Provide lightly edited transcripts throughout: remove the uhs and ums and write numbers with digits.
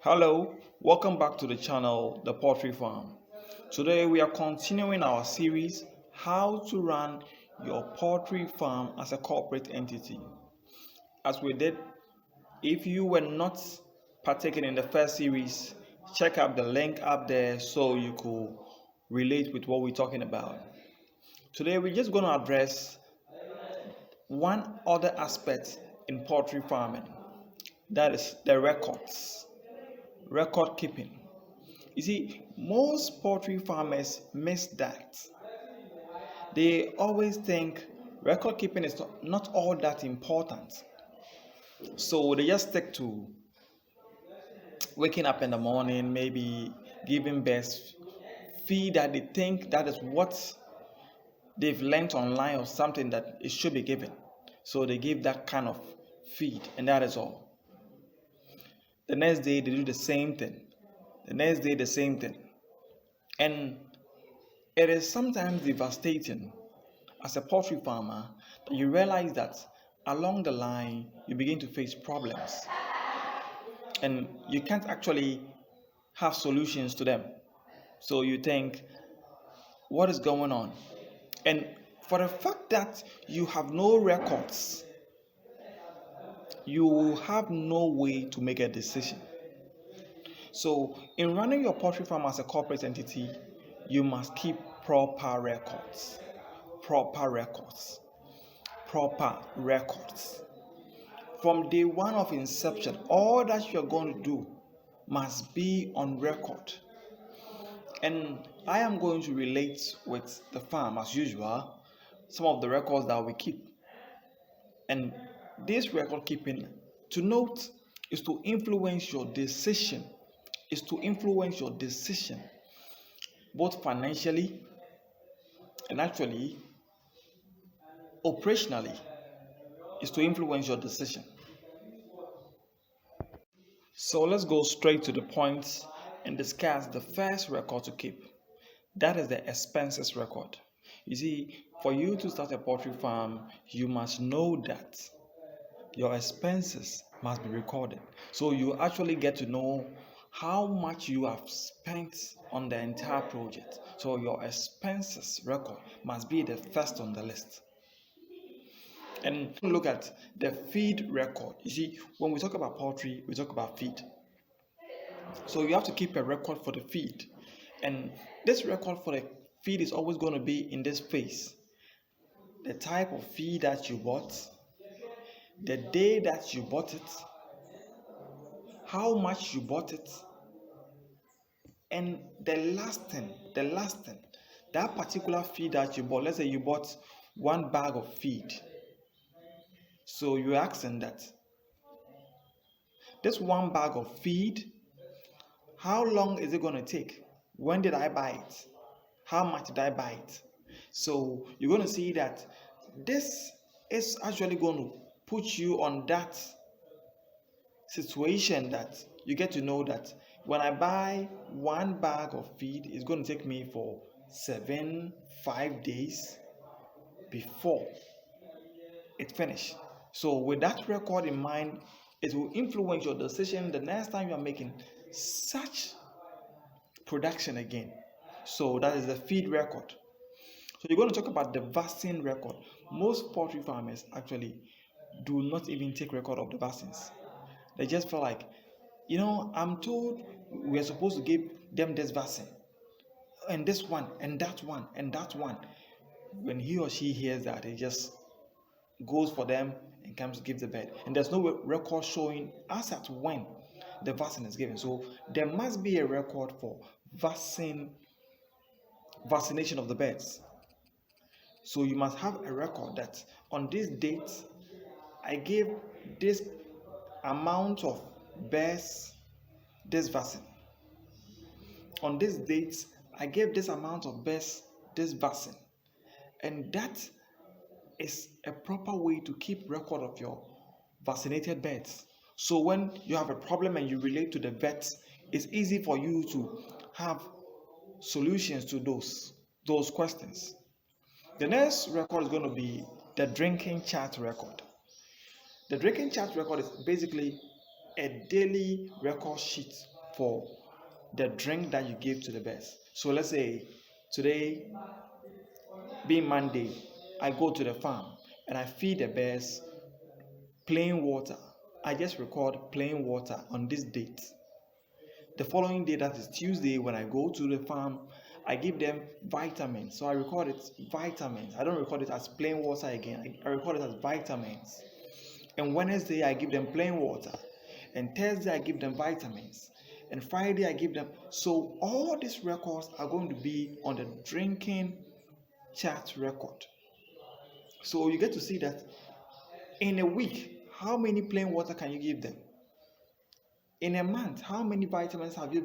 Hello, welcome back to the channel, The Poultry Farm. Today we are continuing our series, How to Run Your Poultry Farm as a Corporate Entity. As we did, if you were not partaking in the first series, check out the link up there so you could relate with what we're talking about. Today we're just going to address one other aspect in poultry farming, that is the record keeping. You see, most poultry farmers miss that. They always think record keeping is not all that important. So they just stick to waking up in the morning, maybe giving birth, feed that they think that is what they've learned online or something that it should be given. So they give that kind of feed, and that is all. The next day, they do the same thing. The next day, the same thing. And it is sometimes devastating as a poultry farmer that you realize that along the line you begin to face problems and you can't actually have solutions to them. So you think, what is going on? And for the fact that you have no records, you have no way to make a decision. So in running your poultry farm as a corporate entity, you must keep proper records. Proper records. Proper records. From day one of inception, all that you're going to do must be on record. And I am going to relate with the farm as usual, some of the records that we keep. And this record keeping, to note, is to influence your decision. Is to influence your decision, both financially and actually operationally, is to influence your decision. So let's go straight to the point and discuss the first record to keep. That is the expenses record. You see, for you to start a poultry farm, you must know that your expenses must be recorded. So you actually get to know how much you have spent on the entire project. So your expenses record must be the first on the list. And look at the feed record. You see, when we talk about poultry, we talk about feed. So you have to keep a record for the feed. And this record for the feed is always going to be in this phase. The type of feed that you bought, the day that you bought it, how much you bought it, and the last thing, that particular feed that you bought. Let's say you bought 1 bag of feed. So you're asking that this 1 bag of feed, how long is it going to take? When did I buy it? How much did I buy it? So you're going to see that this is actually going to put you on that situation that you get to know that when I buy 1 bag of feed, it's going to take me for 5 days before it finishes. So with that record in mind, it will influence your decision the next time you are making such production again. So that is the feed record. So you're going to talk about the vaccine record. Most poultry farmers actually do not even take record of the vaccines. They just feel like, I'm told we are supposed to give them this vaccine and this one and that one and that one. When he or she hears that, it just goes for them and comes to give the bird. And there's no record showing us at when the vaccine is given. So there must be a record for vaccination of the birds. So you must have a record that on this date, I gave this amount of birds this vaccine. On this date, I gave this amount of birds this vaccine. And that is a proper way to keep record of your vaccinated birds. So when you have a problem and you relate to the vet, it's easy for you to have solutions to those questions. The next record is going to be the drinking chart record. The drinking chart record is basically a daily record sheet for the drink that you give to the birds. So let's say today, being Monday, I go to the farm and I feed the birds plain water. I just record plain water on this date. The following day, that is Tuesday, when I go to the farm, I give them vitamins. So I record it vitamins. I don't record it as plain water again. I record it as vitamins. And Wednesday, I give them plain water. And Thursday, I give them vitamins. And Friday, I give them. So all these records are going to be on the drinking chart record. So you get to see that in a week, how many plain water can you give them? In a month, how many vitamins have you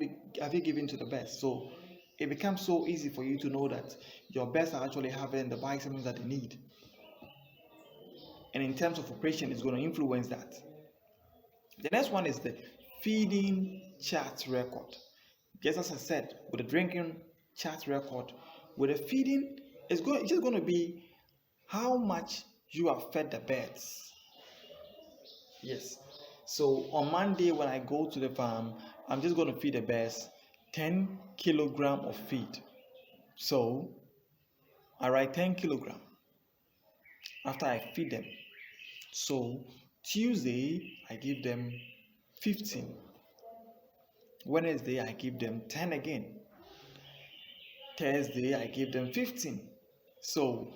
given to the birds? So it becomes so easy for you to know that your birds are actually having the vitamins that they need. And in terms of operation, it's going to influence that. The next one is the feeding chart record. Just as I said, with the drinking chart record, with the feeding, it's just going to be how much you have fed the birds. Yes. So on Monday, when I go to the farm, I'm just going to feed the birds 10 kilogram of feed. So I write 10 kilogram after I feed them. So Tuesday, I give them 15. Wednesday, I give them 10 again. Thursday, I give them 15. So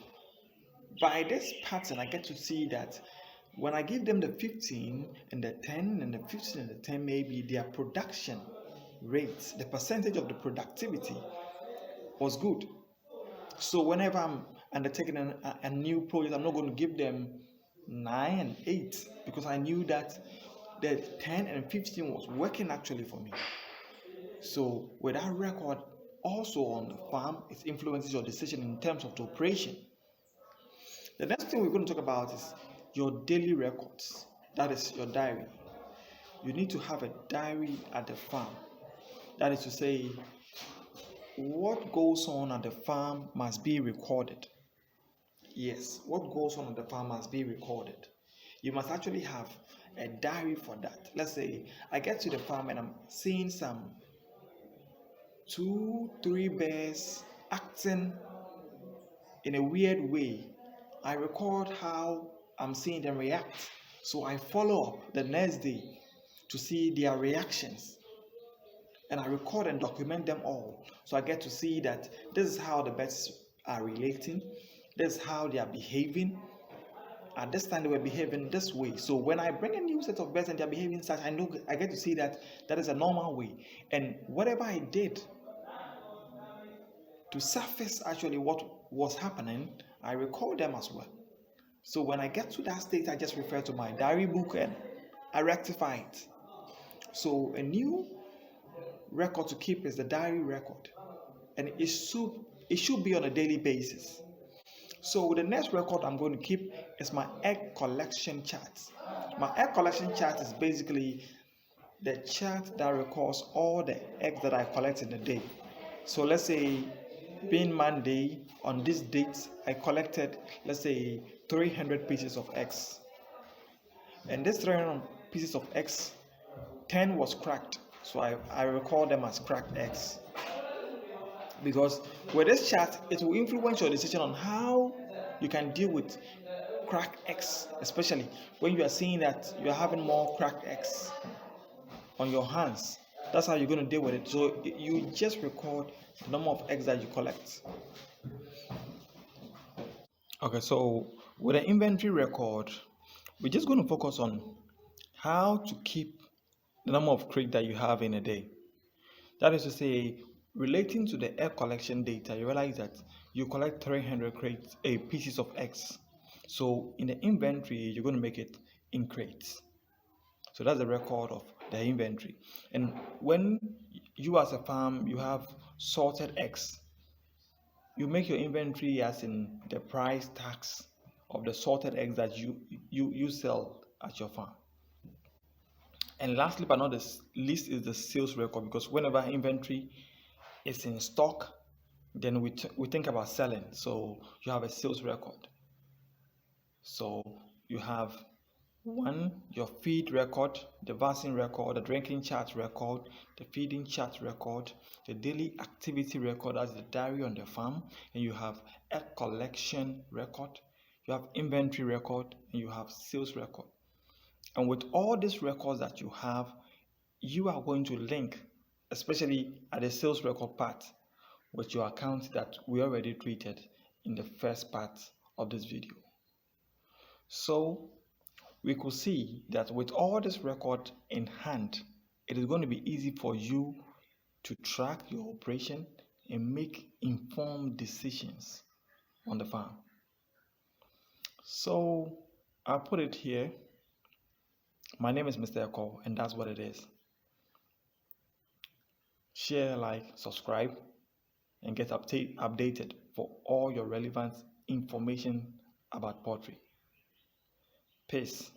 by this pattern, I get to see that when I give them the 15 and the 10 and the 15 and the 10, maybe their production rates, the percentage of the productivity was good. So whenever I'm undertaking a new project, I'm not going to give them 9 and 8 because I knew that the 10 and 15 was working actually for me. So with that record also on the farm, it influences your decision in terms of the operation. The next thing we're going to talk about is your daily records. That is your diary. You need to have a diary at the farm. That is to say, what goes on at the farm must be recorded. Yes, what goes on at the farm must be recorded. You must actually have a diary for that. Let's say I get to the farm and I'm seeing some 2-3 bears acting in a weird way. I record how I'm seeing them react. So I follow up the next day to see their reactions. And I record and document them all. So I get to see that this is how the birds are relating. This is how they are behaving. At this time they were behaving this way. So when I bring a new set of birds and they're behaving such, I get to see that that is a normal way. And whatever I did to surface actually what was happening, I record them as well. So when I get to that state, I just refer to my diary book and I rectify it. So a new record to keep is the diary record, and it should be on a daily basis. So the next record I'm going to keep is my egg collection chart. My egg collection chart is basically the chart that records all the eggs that I collect in a day. So let's say being Monday, on this date I collected, let's say 300 pieces of eggs, and this 300 pieces of eggs, 10 was cracked, so I record them as cracked eggs. Because with this chart, it will influence your decision on how you can deal with cracked eggs, especially when you are seeing that you are having more cracked eggs on your hands. That's how you're going to deal with it. So you just record the number of eggs that you collect. Okay, so with an inventory record, we're just going to focus on how to keep the number of crates that you have in a day. That is to say, relating to the egg collection data, you realize that you collect 300 pieces of eggs. So in the inventory, you're going to make it in crates. So that's the record of the inventory. And when you as a farm, you have sorted eggs, you make your inventory as in the price tags of the sorted eggs that you sell at your farm. And lastly but not the least is the sales record, because whenever inventory is in stock, then we think about selling. So you have a sales record. So you have One, your feed record, the vaccine record, the drinking chart record, the feeding chart record, the daily activity record, that's the diary on the farm, and you have egg collection record, you have inventory record, and you have sales record. And with all these records that you have, you are going to link, especially at the sales record part, with your account that we already created in the first part of this video. So we could see that with all this record in hand, it is going to be easy for you to track your operation and make informed decisions on the farm. So I'll put it here. My name is Mr. Eko, and that's what it is. Share, like, subscribe, and get updated for all your relevant information about poultry. Peace.